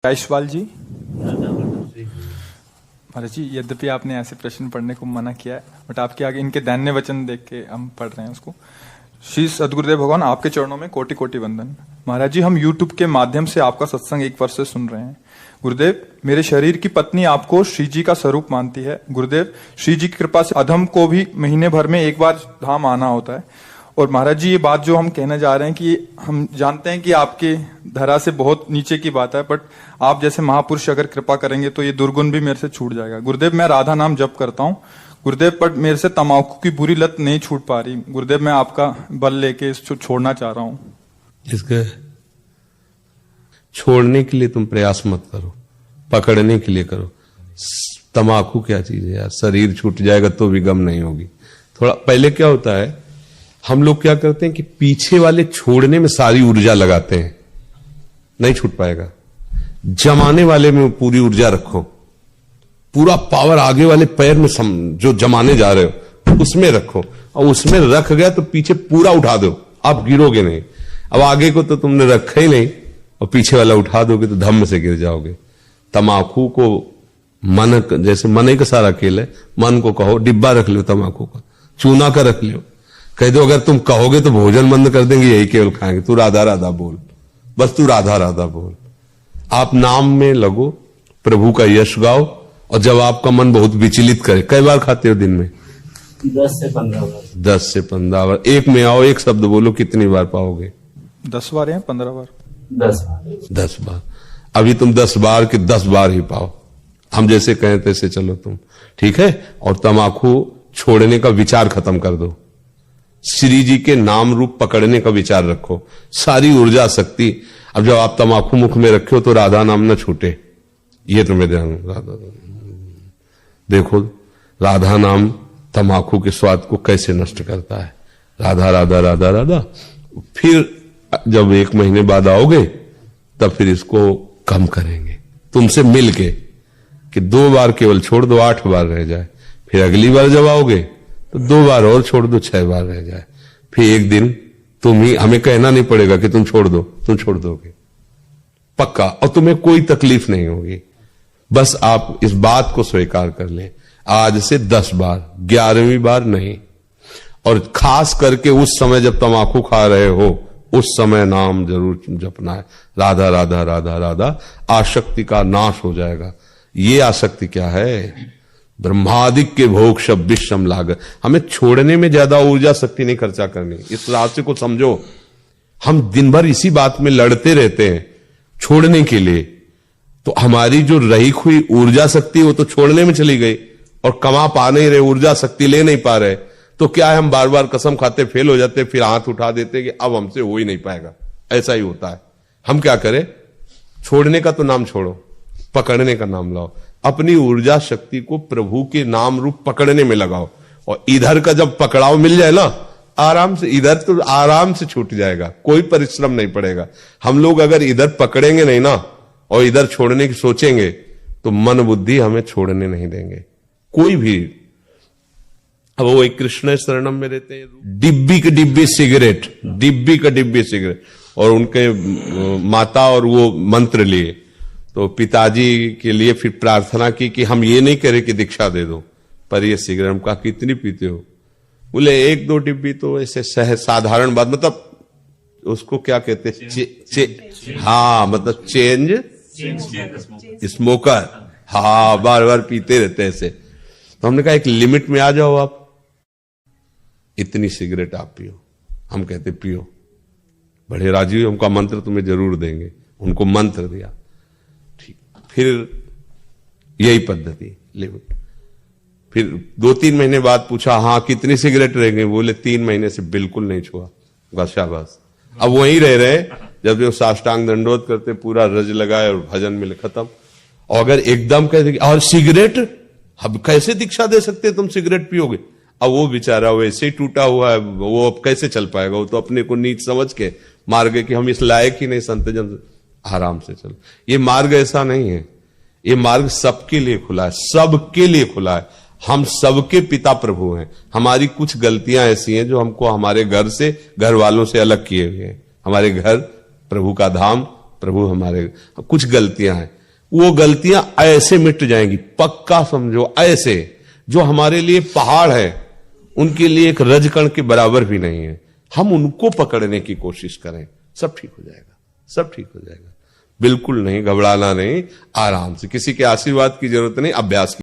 जायसवाल जी। महाराज जी, यद्यपि आपने ऐसे प्रश्न पढ़ने को मना किया है, बट आपके आगे इनके दैन्य वचन देख के हम पढ़ रहे हैं उसको। श्री सद्गुरुदेव भगवान, आपके चरणों में कोटि कोटि वंदन। महाराज जी, हम YouTube के माध्यम से आपका सत्संग एक वर्ष से सुन रहे हैं। गुरुदेव, मेरे शरीर की पत्नी आपको श्री जी का स्वरूप मानती है। गुरुदेव, श्री जी की कृपा से अधम को भी महीने भर में एक बार धाम आना होता है। और महाराज जी, ये बात जो हम कहने जा रहे हैं कि हम जानते हैं कि आपके धरा से बहुत नीचे की बात है, बट आप जैसे महापुरुष अगर कृपा करेंगे तो ये दुर्गुण भी मेरे से छूट जाएगा। गुरुदेव, मैं राधा नाम जप करता हूँ गुरुदेव, पर मेरे से तम्बाकू की बुरी लत नहीं छूट पा रही। गुरुदेव, मैं आपका बल लेके इसको छोड़ना चाह रहा हूँ। इसके छोड़ने के लिए तुम प्रयास मत करो, पकड़ने के लिए करो। तम्बाकू क्या चीज है यार, शरीर छूट जाएगा तो भी गम नहीं होगी। थोड़ा पहले क्या होता है, हम लोग क्या करते हैं कि पीछे वाले छोड़ने में सारी ऊर्जा लगाते हैं, नहीं छूट पाएगा। जमाने वाले में पूरी ऊर्जा रखो, पूरा पावर आगे वाले पैर में जो जमाने जा रहे हो उसमें रखो, और उसमें रख गया तो पीछे पूरा उठा दो, आप गिरोगे नहीं। अब आगे को तो तुमने रखा ही नहीं और पीछे वाला उठा दोगे तो धम्म से गिर जाओगे। तम्बाकू को मन, जैसे मन का सारा खेल है, मन को कहो डिब्बा रख लो, तम्बाकू का चूना का रख लो, कह दो अगर तुम कहोगे तो भोजन बंद कर देंगे, यही केवल खाएंगे। तू राधा राधा बोल, बस तू राधा राधा बोल। आप नाम में लगो, प्रभु का यश गाओ, और जब आपका मन बहुत विचलित करे, कई बार खाते हो दिन में? 10 से 15 बार। 10 से 15 बार। एक में आओ, एक शब्द बोलो, कितनी बार पाओगे? 10 बार या 15 बार? 10 बार। 10 बार। अभी तुम 10 बार के 10 बार ही पाओ। हम जैसे कहें तैसे चलो तुम, ठीक है? और तम्बाकू छोड़ने का विचार खत्म कर दो, श्री जी के नाम रूप पकड़ने का विचार रखो, सारी ऊर्जा शक्ति। अब जब आप तम्बाकू मुख में रखे हो तो राधा नाम न छूटे, ये तुम्हें ध्यान। राधा देखो, राधा नाम तम्बाकू के स्वाद को कैसे नष्ट करता है। राधा राधा राधा राधा। फिर जब 1 महीने बाद आओगे तब फिर इसको कम करेंगे तुमसे मिलके, कि 2 बार केवल छोड़ दो, 8 बार रह जाए। फिर अगली बार जब आओगे तो 2 बार और छोड़ दो, 6 बार रह जाए। फिर एक दिन तुम ही, हमें कहना नहीं पड़ेगा कि तुम छोड़ दो, तुम छोड़ दोगे पक्का, और तुम्हें कोई तकलीफ नहीं होगी। बस आप इस बात को स्वीकार कर लें, आज से 10 बार, 11वीं बार नहीं। और खास करके उस समय जब तम्बाकू खा रहे हो, उस समय नाम जरूर जपना है, राधा राधा राधा राधा। आसक्ति का नाश हो जाएगा। ये आसक्ति क्या है? ब्रह्मादिक के भोग शब्द विषम लागत। हमें छोड़ने में ज्यादा ऊर्जा शक्ति नहीं खर्चा करनी, इस रहस्य को समझो। हम दिन भर इसी बात में लड़ते रहते हैं छोड़ने के लिए, तो हमारी जो रही हुई ऊर्जा शक्ति वो तो छोड़ने में चली गई, और कमा पा नहीं रहे, ऊर्जा शक्ति ले नहीं पा रहे। तो क्या है, हम बार बार कसम खाते, फेल हो जाते, फिर हाथ उठा देते कि अब हमसे हो ही नहीं पाएगा। ऐसा ही होता है। हम क्या करें? छोड़ने का तो नाम छोड़ो, पकड़ने का नाम लाओ। अपनी ऊर्जा शक्ति को प्रभु के नाम रूप पकड़ने में लगाओ, और इधर का जब पकड़ाव मिल जाए ना, आराम से, इधर तो आराम से छूट जाएगा, कोई परिश्रम नहीं पड़ेगा। हम लोग अगर इधर पकड़ेंगे नहीं ना और इधर छोड़ने की सोचेंगे तो मन बुद्धि हमें छोड़ने नहीं देंगे कोई भी। अब वो एक कृष्ण शरणम में रहते हैं, डिब्बी के डिब्बी सिगरेट, डिब्बी का डिब्बी सिगरेट, और उनके माता और वो मंत्र लिए, तो पिताजी के लिए फिर प्रार्थना की कि हम ये नहीं करें कि दीक्षा दे दो, पर ये सिगरेट का कितनी पीते हो? बोले 1-2 डिब्बी तो ऐसे साधारण बात, मतलब उसको क्या कहते हैं, हाँ, मतलब चेंज स्मोकर, हाँ, बार बार पीते रहते ऐसे। तो हमने कहा एक लिमिट में आ जाओ आप, इतनी सिगरेट आप पियो। हम कहते पियो, बड़े राजी हुए, उनका मंत्र तुम्हें जरूर देंगे। उनको मंत्र दिया, ठीक। फिर यही पद्धति लिमिट। फिर 2-3 महीने बाद पूछा, हाँ कितनी सिगरेट रह गई? बोले 3 महीने से बिल्कुल नहीं छुआ। शाबाश। अब वहीं रह रहे, जब जो साष्टांग दंडोत करते, पूरा रज लगाए और भजन मिले, खत्म। और अगर एकदम कहते और सिगरेट, अब कैसे दीक्षा दे सकते तुम सिगरेट पियोगे? अब वो बेचारा वैसे ही टूटा हुआ है, वो अब कैसे चल पाएगा? वो तो अपने को नीच समझ के मार गए कि हम इस लायक ही नहीं, संत जन आराम से चलो। ये मार्ग ऐसा नहीं है, ये मार्ग सबके लिए खुला है, सबके लिए खुला है। हम सबके पिता प्रभु हैं। हमारी कुछ गलतियां ऐसी हैं जो हमको हमारे घर से, घर वालों से अलग किए हुए हैं। हमारे घर प्रभु का धाम, प्रभु हमारे कुछ गलतियां हैं, वो गलतियां ऐसे मिट जाएंगी, पक्का समझो, ऐसे जो हमारे लिए पहाड़ है उनके लिए एक रजकण के बराबर भी नहीं है। हम उनको पकड़ने की कोशिश करें, सब ठीक हो जाएगा, सब ठीक हो जाएगा। बिल्कुल नहीं, घबराना नहीं, आराम से, किसी के आशीर्वाद की जरूरत नहीं, अभ्यास की